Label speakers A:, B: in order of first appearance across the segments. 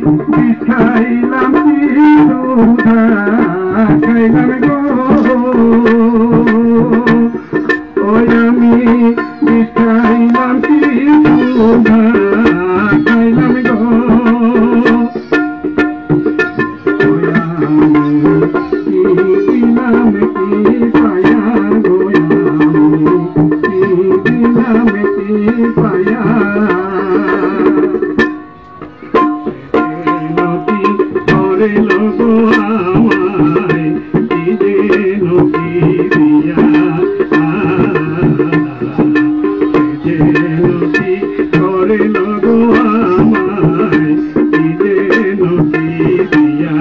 A: খাইলাম কি সুধা খাইলাম গো ওই আমি খাইলাম কি সুধা খাইলাম গো ওই আমি দিলাম কি পায়া গো আমি দিলাম কি পায়া লোগো আমায় কি যে নকি দিয়া যে নকি করে লোগো আমায় কি যে নকি দিয়া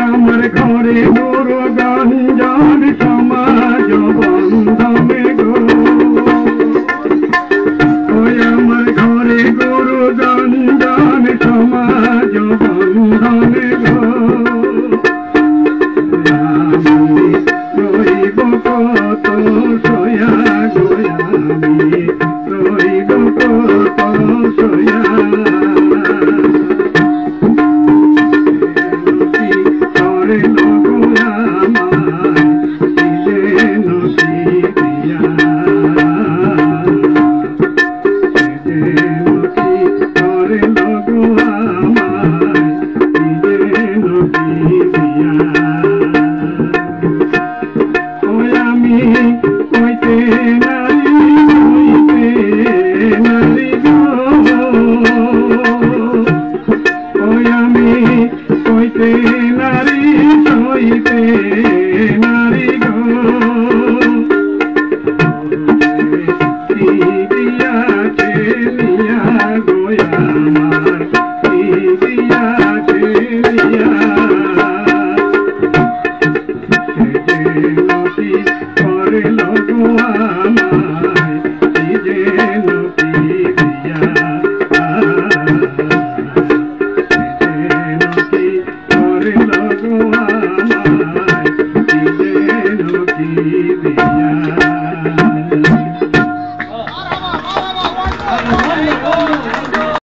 A: আমার ঘরে গুরু গঞ্জন সমাজ বন্ধনে গো ওই আমার ঘরে গুরু গঞ্জন সমাজ বন্ধনে গো আমি রইব কত সয়া গো আমি রইব কত সয়া Oy,